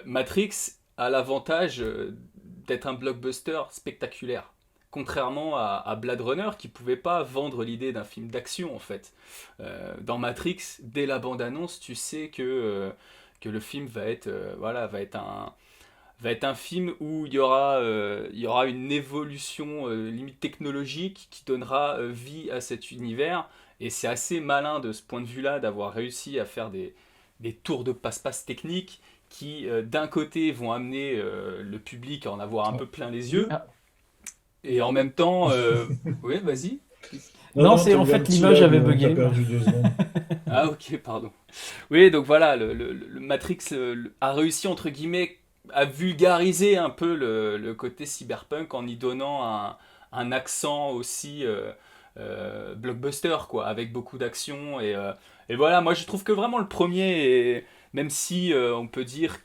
Matrix a l'avantage d'être un blockbuster spectaculaire, contrairement à Blade Runner qui pouvait pas vendre l'idée d'un film d'action en fait. Dans Matrix, dès la bande-annonce, tu sais que le film va être un film où il y aura une évolution limite technologique qui donnera vie à cet univers, et c'est assez malin de ce point de vue-là d'avoir réussi à faire des tours de passe-passe techniques qui d'un côté vont amener le public à en avoir un peu plein les yeux, et en même temps oui, vas-y. Non, c'est en fait l'image avait bugué. Ah ok, pardon. Oui, donc voilà, le Matrix a réussi entre guillemets à vulgariser un peu le côté cyberpunk en y donnant un accent aussi blockbuster, quoi, avec beaucoup d'action, et voilà, moi je trouve que vraiment le premier même si on peut dire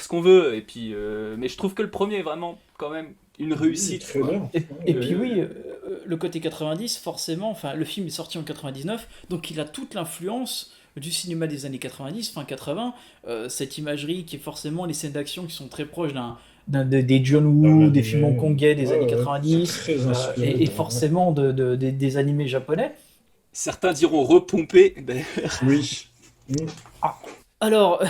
ce qu'on veut, et puis mais je trouve que le premier est vraiment quand même une réussite. Très bien. Et puis oui, le côté 90, forcément, enfin le film est sorti en 99, donc il a toute l'influence du cinéma des années 90, fin 80, cette imagerie qui est forcément les scènes d'action qui sont très proches des John Woo, des films hongkongais des années 90, et forcément des animés japonais. Certains diront repompé, d'ailleurs. Oui. Alors,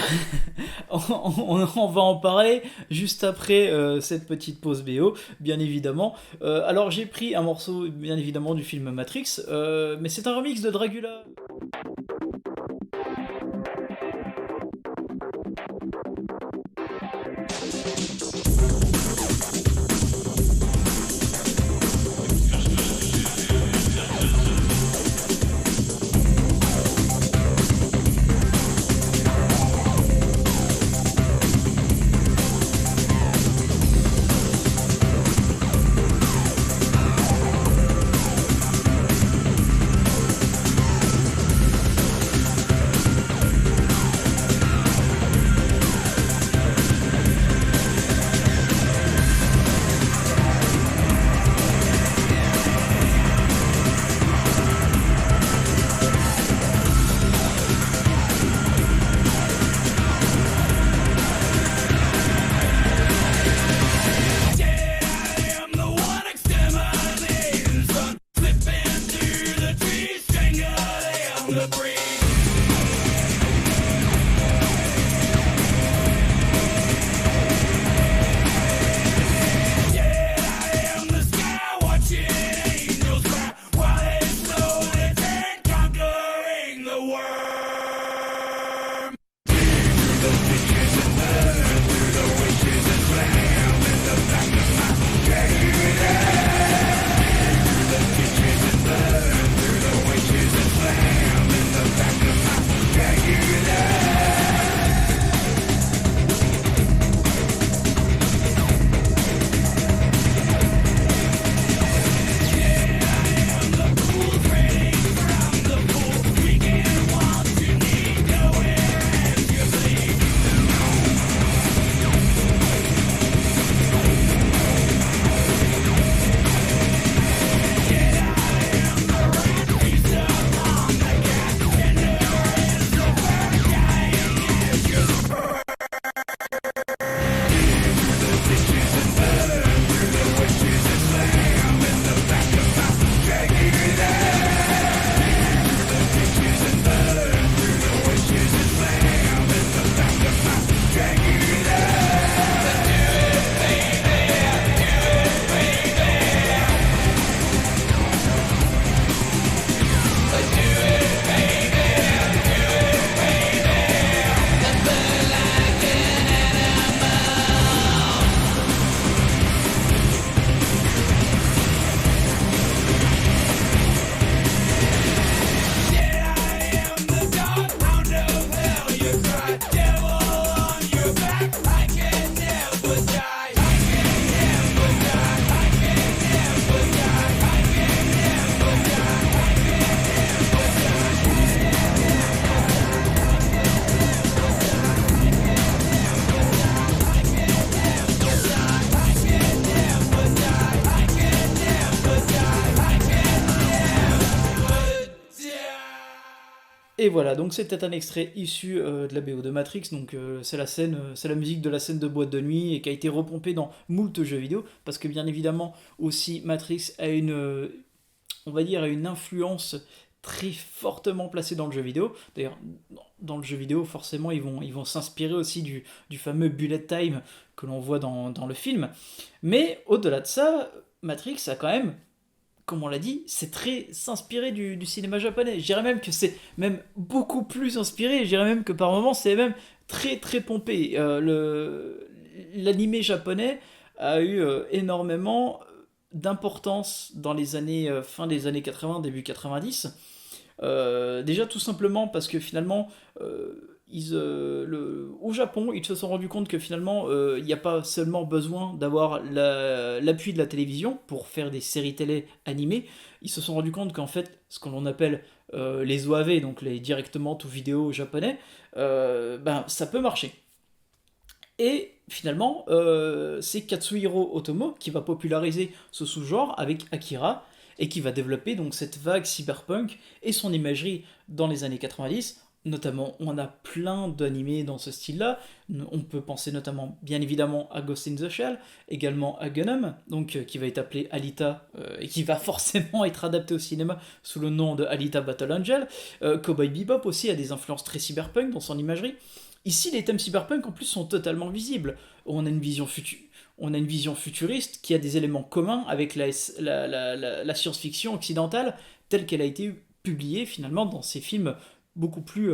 on va en parler juste après cette petite pause BO, bien évidemment. Alors, j'ai pris un morceau, bien évidemment, du film Matrix, mais c'est un remix de Dragula. Et voilà, donc c'était un extrait issu de la BO de Matrix, donc c'est la scène, c'est la musique de la scène de boîte de nuit et qui a été repompée dans moult jeux vidéo, parce que bien évidemment aussi Matrix a on va dire, a une influence très fortement placée dans le jeu vidéo. D'ailleurs, dans le jeu vidéo, forcément, ils vont s'inspirer aussi du fameux bullet time que l'on voit dans le film. Mais au-delà de ça, Matrix a quand même, comme on l'a dit, c'est très s'inspirer du cinéma japonais. Je dirais même que c'est même beaucoup plus inspiré. Je dirais même que par moments, c'est même très très pompé. L'animé japonais a eu énormément d'importance dans les années fin des années 80, début 90. Déjà tout simplement parce que finalement au Japon ils se sont rendus compte que finalement il n'y a pas seulement besoin d'avoir l'appui de la télévision pour faire des séries télé animées. Ils se sont rendus compte qu'en fait ce qu'on appelle les OAV, donc les directement to vidéo japonais, ben, ça peut marcher. Et finalement, c'est Katsuhiro Otomo qui va populariser ce sous-genre avec Akira et qui va développer donc cette vague cyberpunk et son imagerie dans les années 90. Notamment, on a plein d'animés dans ce style-là. On peut penser notamment, bien évidemment, à Ghost in the Shell, également à Gundam, donc qui va être appelé Alita et qui va forcément être adapté au cinéma sous le nom de Alita Battle Angel. Cowboy Bebop aussi a des influences très cyberpunk dans son imagerie. Ici, les thèmes cyberpunk en plus sont totalement visibles. On a une vision futuriste qui a des éléments communs avec la science-fiction occidentale telle qu'elle a été publiée finalement dans ces films beaucoup plus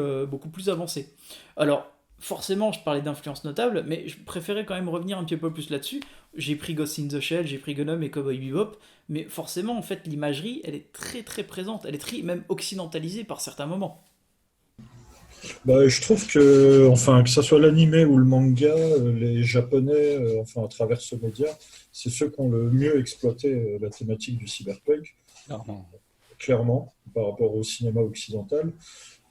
avancés. Alors, forcément, je parlais d'influences notables, mais je préférais quand même revenir un petit peu plus là-dessus. J'ai pris Ghost in the Shell, j'ai pris Gundam et Cowboy Bebop, mais forcément, en fait, l'imagerie, elle est très très présente, elle est très même occidentalisée par certains moments. Bah, je trouve que, enfin, que ça soit l'animé ou le manga, les Japonais, enfin, à travers ce média, c'est ceux qui ont le mieux exploité la thématique du cyberpunk, Clairement. clairement, par rapport au cinéma occidental.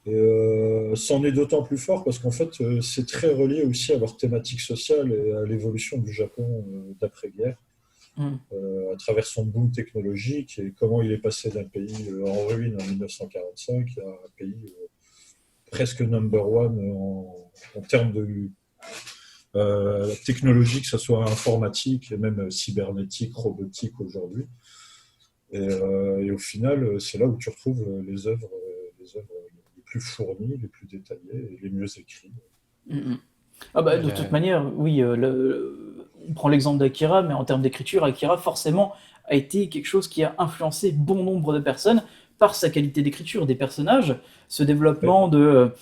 Et c'en est d'autant plus fort parce qu'en fait, c'est très relié aussi à leur thématique sociale et à l'évolution du Japon d'après-guerre, à travers son boom technologique et comment il est passé d'un pays en ruine en 1945 à un pays presque number one en termes de technologie, que ce soit informatique et même cybernétique, robotique aujourd'hui. Et au final, c'est là où tu retrouves les œuvres les plus fournies, les plus détaillées et les mieux écrites. Ah bah, de toute manière, oui, on prend l'exemple d'Akira, mais en termes d'écriture, Akira forcément a été quelque chose qui a influencé bon nombre de personnes par sa qualité d'écriture des personnages, ce développement de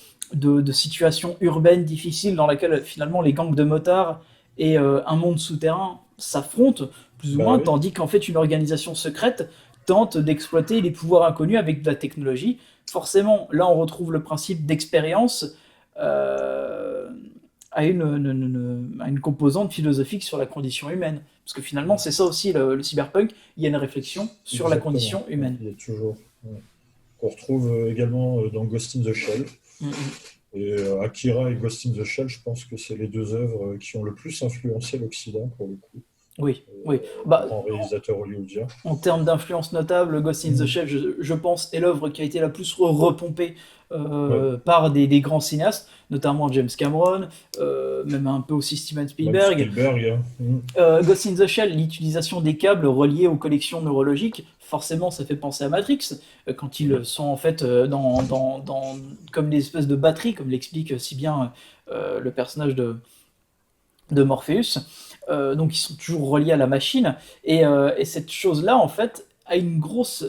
situations urbaines difficiles dans lesquelles finalement les gangs de motards et un monde souterrain s'affrontent, plus ou moins, tandis qu'en fait une organisation secrète tente d'exploiter les pouvoirs inconnus avec de la technologie. Forcément, là on retrouve le principe d'expérience à une composante philosophique sur la condition humaine. Parce que finalement, c'est ça aussi le cyberpunk, il y a une réflexion sur la condition humaine. Il y a toujours. Qu'on retrouve également dans Ghost in the Shell. Et Akira et Ghost in the Shell, je pense que c'est les deux œuvres qui ont le plus influencé l'Occident pour le coup. Oui. En réalisateur hollywoodien. En termes d'influence notable, Ghost in the Shell, je pense, est l'œuvre qui a été la plus repompée par des grands cinéastes, notamment James Cameron, même un peu aussi Steven Spielberg. Ghost in the Shell, l'utilisation des câbles reliés aux collections neurologiques, forcément ça fait penser à Matrix, quand ils sont en fait comme des espèces de batteries, comme l'explique si bien le personnage de Morpheus. Donc ils sont toujours reliés à la machine, et cette chose-là en fait a une grosse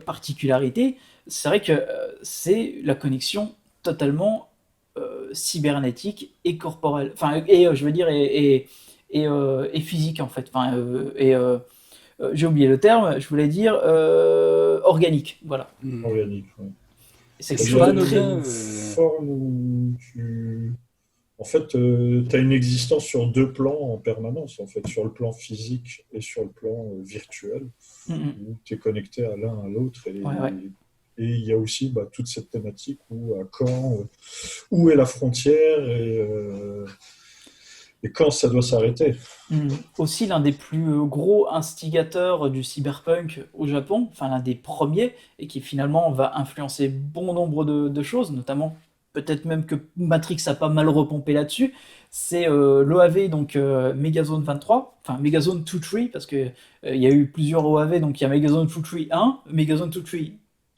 particularité. C'est vrai que c'est la connexion totalement cybernétique et corporelle, enfin je veux dire et physique en fait, j'ai oublié le terme, je voulais dire organique, voilà. Organique, ouais. C'est quelque chose de très forme où en fait, tu as une existence sur deux plans en permanence, en fait, sur le plan physique et sur le plan virtuel, où tu es connecté à l'un à l'autre. Et il y a aussi toute cette thématique où, à quand, où est la frontière et quand ça doit s'arrêter. Aussi l'un des plus gros instigateurs du cyberpunk au Japon, enfin l'un des premiers, et qui finalement va influencer bon nombre de choses, notamment peut-être même que Matrix a pas mal repompé là-dessus, c'est l'OAV, donc Megazone 23, enfin Megazone 23, parce que il y a eu plusieurs OAV, donc il y a Megazone 23 1, Megazone 23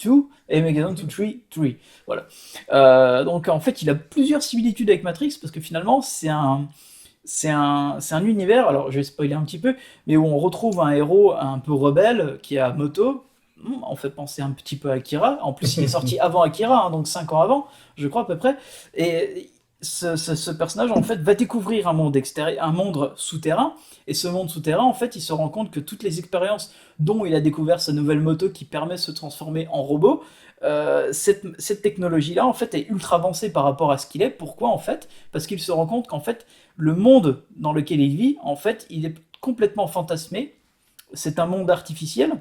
2 et Megazone 23 3. Voilà. Donc en fait, il a plusieurs similitudes avec Matrix, parce que finalement, c'est un univers, alors je vais spoiler un petit peu, mais où on retrouve un héros un peu rebelle qui a moto. On fait penser un petit peu à Akira. En plus, il est sorti avant Akira, hein, donc 5 ans avant, je crois à peu près. Et ce personnage, en fait, va découvrir un monde extérieur, un monde souterrain. Et ce monde souterrain, en fait, il se rend compte que toutes les expériences dont il a découvert sa nouvelle moto qui permet de se transformer en robot, cette technologie-là, en fait, est ultra avancée par rapport à ce qu'il est. Pourquoi, en fait? Parce qu'il se rend compte qu'en fait, le monde dans lequel il vit, en fait, il est complètement fantasmé. C'est un monde artificiel.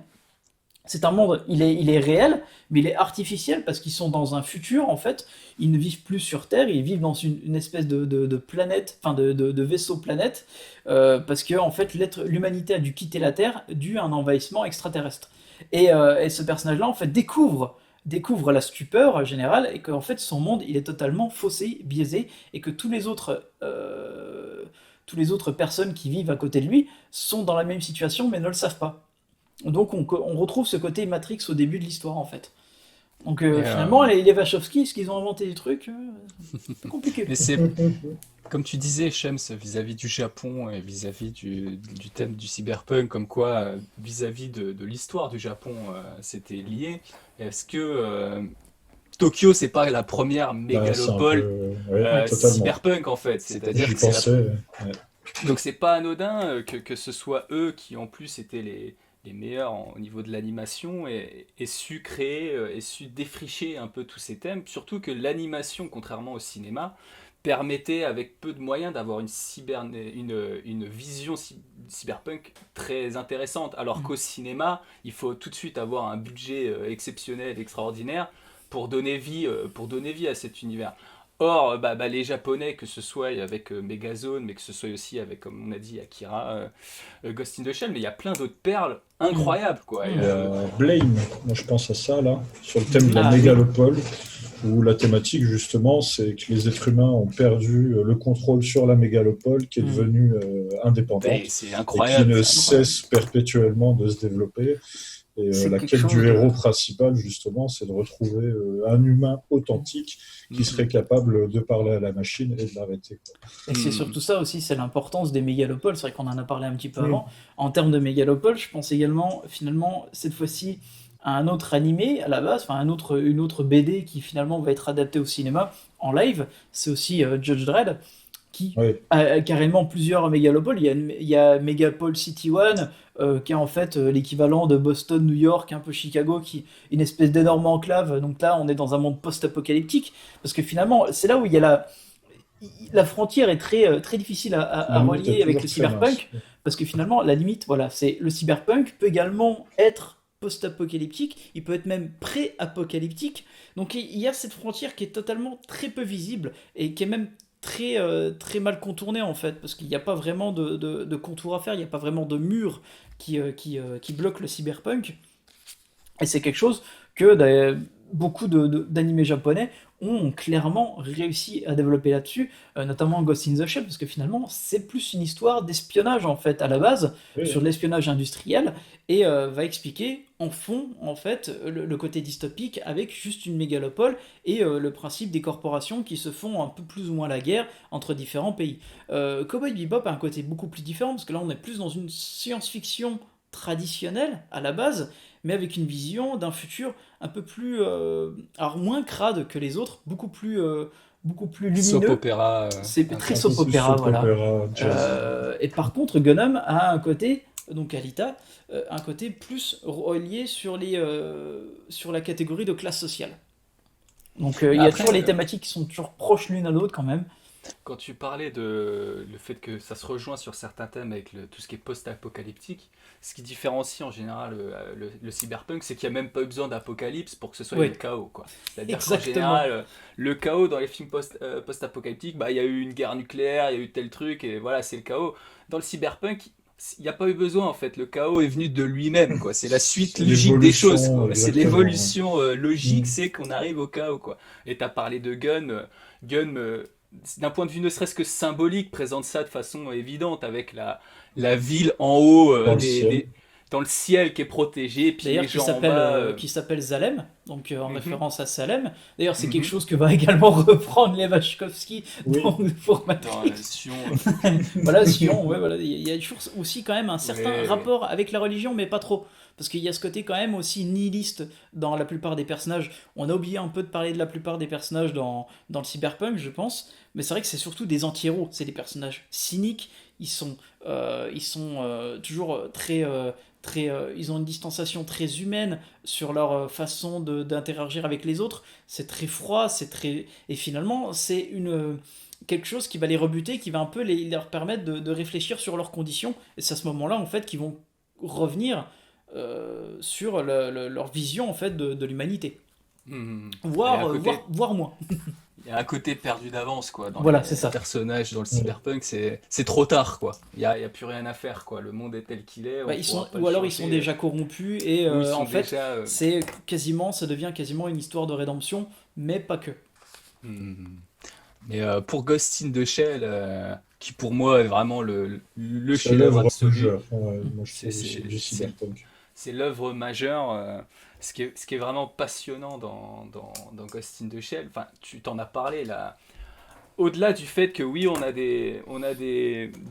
C'est un monde, il est réel, mais il est artificiel parce qu'ils sont dans un futur, en fait. Ils ne vivent plus sur Terre, ils vivent dans une espèce de planète, enfin de vaisseau-planète, parce que, en fait, l'humanité a dû quitter la Terre dû à un envahissement extraterrestre. Et ce personnage-là, en fait, découvre la stupeur générale et qu'en fait, son monde, il est totalement faussé, biaisé, et que tous les autres personnes qui vivent à côté de lui sont dans la même situation, mais ne le savent pas. Donc on retrouve ce côté Matrix au début de l'histoire, en fait. Donc finalement, les Wachowski, est-ce qu'ils ont inventé des trucs c'est compliqué. Mais c'est, comme tu disais, Shems, vis-à-vis du Japon et vis-à-vis du thème du cyberpunk, comme quoi vis-à-vis de l'histoire du Japon, c'était lié. Est-ce que Tokyo, c'est pas la première mégalopole cyberpunk, en fait? C'est-à-dire J'y que pensais. Ouais. donc c'est pas anodin que ce soit eux qui en plus étaient les meilleurs au niveau de l'animation et su créer et su défricher un peu tous ces thèmes. Surtout que l'animation, contrairement au cinéma, permettait avec peu de moyens d'avoir une vision cyberpunk très intéressante. Alors qu'au cinéma, il faut tout de suite avoir un budget exceptionnel, extraordinaire pour donner vie à cet univers. Or, les Japonais, que ce soit avec Megazone, mais que ce soit aussi avec, comme on a dit, Akira, Ghost in the Shell, mais il y a plein d'autres perles incroyables, quoi. Blame, moi je pense à ça, là, sur le thème de la mégalopole, où la thématique, justement, c'est que les êtres humains ont perdu le contrôle sur la mégalopole, qui est devenue indépendante, c'est incroyable, et qui ne cesse perpétuellement de se développer. Et la quête du héros principal, justement, c'est de retrouver un humain authentique qui serait capable de parler à la machine et de l'arrêter. Et c'est surtout ça aussi, c'est l'importance des mégalopoles. C'est vrai qu'on en a parlé un petit peu avant. En termes de mégalopoles, je pense également, finalement, cette fois-ci, à un autre animé à la base, enfin une autre BD qui finalement va être adaptée au cinéma en live. C'est aussi Judge Dredd, qui a carrément plusieurs mégalopoles. Il y a Megapole City One, qui est en fait l'équivalent de Boston, New York, un peu Chicago, qui une espèce d'énorme enclave. Donc là, on est dans un monde post-apocalyptique, parce que finalement, c'est là où il y a la frontière est très difficile à relier avec le cyberpunk, parce que finalement, la limite, voilà, c'est le cyberpunk peut également être post-apocalyptique, il peut être même pré-apocalyptique. Donc il y a cette frontière qui est totalement très peu visible et qui est même très mal contournée, en fait, parce qu'il n'y a pas vraiment de contour à faire, il n'y a pas vraiment de mur qui bloque le cyberpunk. Et c'est quelque chose que beaucoup d'animés japonais ont clairement réussi à développer là-dessus, notamment Ghost in the Shell, parce que finalement c'est plus une histoire d'espionnage, en fait, à la base, sur de l'espionnage industriel, et va expliquer en fond, en fait, le côté dystopique avec juste une mégalopole et le principe des corporations qui se font un peu plus ou moins la guerre entre différents pays. Cowboy Bebop a un côté beaucoup plus différent, parce que là on est plus dans une science-fiction traditionnelle à la base, mais avec une vision d'un futur un peu plus, alors moins crade que les autres, beaucoup plus lumineux. Soap opéra. C'est très soap opéra, voilà. Et par contre, Gundam a un côté, donc Alita, un côté plus relié sur la catégorie de classe sociale. Donc il y a toujours les thématiques qui sont toujours proches l'une à l'autre quand même. Quand tu parlais de le fait que ça se rejoint sur certains thèmes avec tout ce qui est post-apocalyptique, ce qui différencie en général le cyberpunk, c'est qu'il n'y a même pas eu besoin d'apocalypse pour que ce soit Oui. le chaos, quoi. C'est-à-dire qu'en Exactement. général, le chaos dans les films post-apocalyptiques, bah, il y a eu une guerre nucléaire, il y a eu tel truc, et voilà, c'est le chaos. Dans le cyberpunk, il n'y a pas eu besoin, en fait. Le chaos est venu de lui-même, quoi. C'est la suite C'est logique des l'évolution, choses, quoi. C'est exactement. l'évolution logique, Mm. c'est qu'on arrive au chaos, quoi. Et tu as parlé de Gunn. Gunn, d'un point de vue ne serait-ce que symbolique, présente ça de façon évidente avec la ville en haut, Dans le ciel. dans le ciel qui est protégé, puis D'ailleurs, les gens en bas. qui s'appelle Salem, donc en Mhm. référence à Salem. D'ailleurs, c'est Mhm. quelque chose que va également reprendre Lev Wachowski Oui. pour Dans Matrix. la Sion, Voilà, sinon, ouais, voilà, il y a toujours aussi quand même un certain Ouais. rapport avec la religion, mais pas trop. Parce qu'il y a ce côté quand même aussi nihiliste dans la plupart des personnages. On a oublié un peu de parler de la plupart des personnages dans le cyberpunk, je pense. Mais c'est vrai que c'est surtout des anti-héros. C'est des personnages cyniques. Ils sont toujours ils ont une distanciation très humaine sur leur façon d'interagir avec les autres. C'est très froid, et finalement, c'est quelque chose qui va les rebuter, qui va un peu leur permettre de réfléchir sur leurs conditions. Et c'est à ce moment-là, en fait, qu'ils vont revenir sur leur vision, en fait, de l'humanité. Mhm. Et à Voire, côté, voire moins. il y a un côté perdu d'avance, quoi. Dans Voilà, les c'est ça. personnages, dans le Ouais. cyberpunk, c'est trop tard, quoi. Il y a plus rien à faire, quoi. Le monde est tel qu'il est. Bah, On pourra pas le ou alors ils changer. sont déjà corrompus, et Ou ils sont en fait, déjà. ça devient quasiment une histoire de rédemption, mais pas que. Mhm. Mais pour Ghost in the Shell, qui pour moi est vraiment le C'est chef-d'œuvre l'œuvre absolu, majeure. Ouais, moi, je c'est trouve aussi du c'est- cyberpunk. c'est l'œuvre majeure. Ce qui est vraiment passionnant dans Ghost in the Shell, enfin, tu t'en as parlé là. Au-delà du fait que oui, on a des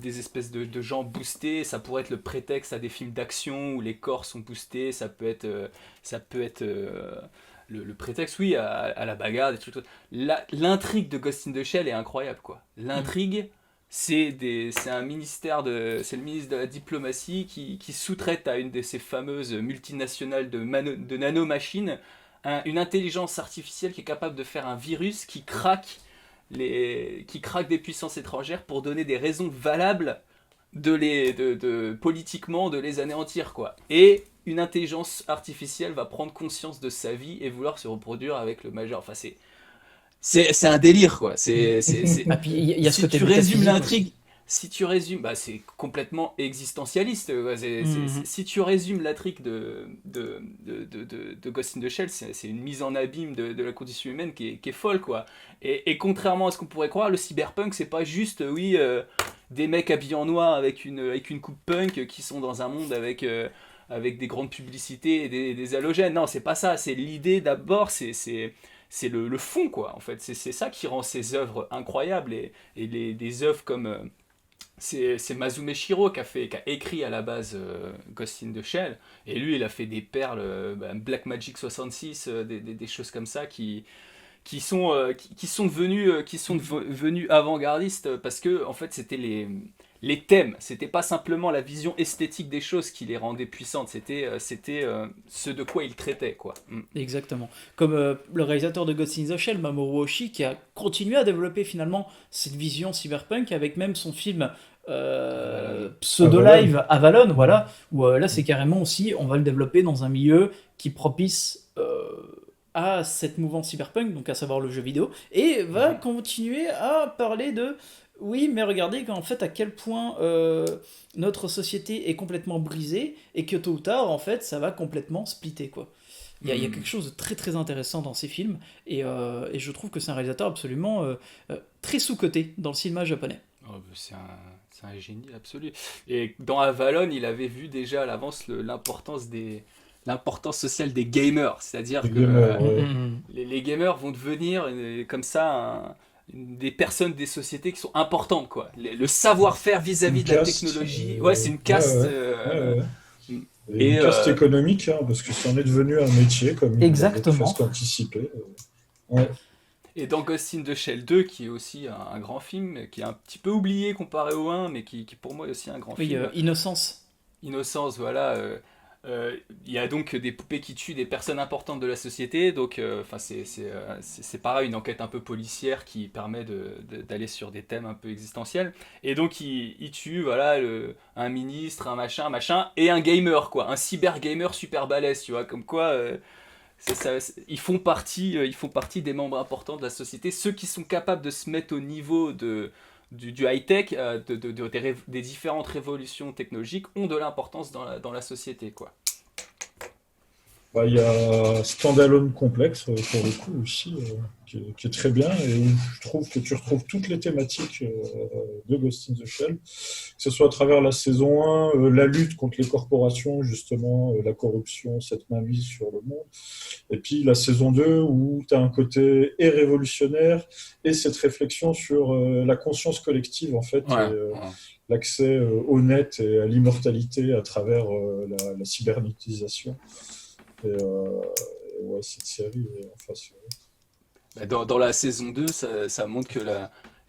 espèces de gens boostés, ça pourrait être le prétexte à des films d'action où les corps sont boostés, ça peut être le prétexte, oui, à la bagarre, des trucs. L'intrigue de Ghost in the Shell est incroyable, quoi. L'intrigue, c'est un c'est le ministre de la diplomatie qui sous-traite à une de ces fameuses multinationales de nanomachines une intelligence artificielle qui est capable de faire un virus qui craque des puissances étrangères pour donner des raisons valables politiquement de les anéantir, quoi. Et une intelligence artificielle va prendre conscience de sa vie et vouloir se reproduire avec le majeur. Enfin, c'est un délire, quoi. Ah, puis il y a ce Si côté tu résumes métaphysique l'intrigue, si tu résumes, bah, c'est complètement existentialiste, quoi. Mhm. Si tu résumes l'intrigue de Ghost in the Shell, c'est une mise en abîme de la condition humaine qui est folle, quoi. Et contrairement à ce qu'on pourrait croire, le cyberpunk, c'est pas juste, oui, des mecs habillés en noir avec une coupe punk qui sont dans un monde avec des grandes publicités et des halogènes. Non, c'est pas ça. C'est l'idée d'abord, c'est le fond, quoi. En fait, c'est ça qui rend ces œuvres incroyables des œuvres comme c'est Mazume Shiro qui a écrit à la base Ghost in the Shell, et lui il a fait des perles, Black Magic 66, des choses comme ça qui sont devenus avant-gardistes parce que en fait c'était les thèmes, c'était pas simplement la vision esthétique des choses qui les rendait puissantes, c'était ce de quoi ils traitaient, quoi. Mm. Exactement. Comme le réalisateur de Ghost in the Shell, Mamoru Oshii, qui a continué à développer finalement cette vision cyberpunk avec même son film pseudo-live Avalon, voilà, où là c'est carrément aussi, on va le développer dans un milieu qui propice à cette mouvance cyberpunk, donc à savoir le jeu vidéo, et va continuer à parler de oui, mais regardez qu'en fait à quel point notre société est complètement brisée et que tôt ou tard, en fait, ça va complètement splitter, quoi. Il y a quelque chose de très très intéressant dans ces films, et je trouve que c'est un réalisateur absolument très sous-coté dans le cinéma japonais. Oh, c'est un génie absolu. Et dans Avalon, il avait vu déjà à l'avance l'importance sociale des gamers, c'est-à-dire Les que gamers, ouais. les gamers vont devenir comme ça des personnes des sociétés qui sont importantes, quoi. Le savoir-faire vis-à-vis Une de la caste, technologie, ouais, c'est une caste. ouais. Et, Et une caste économique, hein, parce que ça en est devenu un métier, comme il Exactement. avait presque anticipé. Ouais. Et dans Ghost in the Shell 2, qui est aussi un grand film, qui est un petit peu oublié comparé au 1, mais qui pour moi est aussi un grand Oui, film. Innocence. Innocence, voilà. Il y a donc des poupées qui tuent des personnes importantes de la société, donc c'est pareil, une enquête un peu policière qui permet d'aller sur des thèmes un peu existentiels. Et donc il tue voilà, un ministre, un machin, et un gamer, quoi, un cyber gamer super balèze, tu vois, comme quoi ils font partie des membres importants de la société, ceux qui sont capables de se mettre au niveau du high-tech, des différentes révolutions technologiques ont de l'importance dans la société, quoi. Bah, il y a Standalone Complex, pour le coup, aussi, qui est très bien, et où je trouve que tu retrouves toutes les thématiques de Ghost in the Shell, que ce soit à travers la saison 1, la lutte contre les corporations, justement, la corruption, cette mainmise sur le monde, et puis la saison 2, où tu as un côté et révolutionnaire, et cette réflexion sur la conscience collective, en fait, Ouais, et l'accès au net et à l'immortalité à travers la cybernétisation. Et ouais, cette série est en face. Dans la saison 2, ça montre que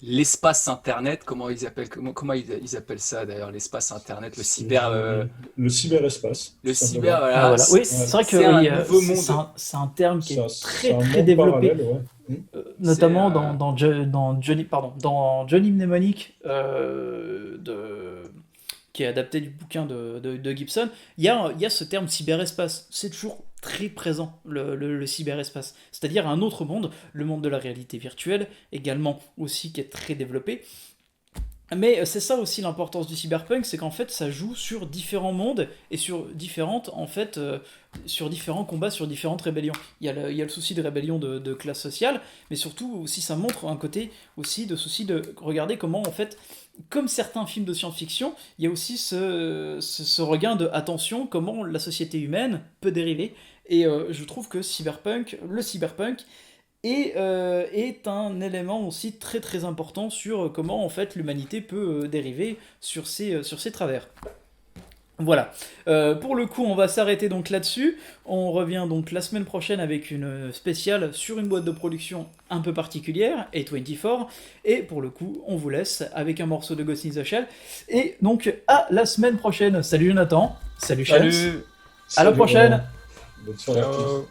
l'espace internet, comment ils appellent ça d'ailleurs, l'espace internet, le cyber... Le cyberespace. Le tout simplement. cyber, voilà. Ah, voilà. Oui, c'est vrai que c'est un oui, nouveau monde. c'est un terme qui est C'est un très monde développé. parallèle, ouais. Notamment C'est, dans Johnny Mnemonic, qui est adapté du bouquin de Gibson, il y a ce terme cyberespace. C'est toujours très présent, le cyberespace. C'est-à-dire un autre monde, le monde de la réalité virtuelle, également aussi qui est très développé. Mais c'est ça aussi l'importance du cyberpunk, c'est qu'en fait ça joue sur différents mondes et sur différents combats, sur différentes rébellions. Il y a le souci de rébellion de classe sociale, mais surtout aussi ça montre un côté aussi de souci de regarder comment en fait, comme certains films de science-fiction, il y a aussi ce regain de attention, comment la société humaine peut dériver. Et je trouve que le cyberpunk est un élément aussi très très important sur comment en fait l'humanité peut dériver sur ses travers. Voilà. Pour le coup, on va s'arrêter donc là-dessus. On revient donc la semaine prochaine avec une spéciale sur une boîte de production un peu particulière, A24. Et pour le coup, on vous laisse avec un morceau de Ghost in the Shell. Et donc, à la semaine prochaine. Salut Jonathan. Salut Chance. Salut. À la prochaine. Bonne soirée à tous. Ciao.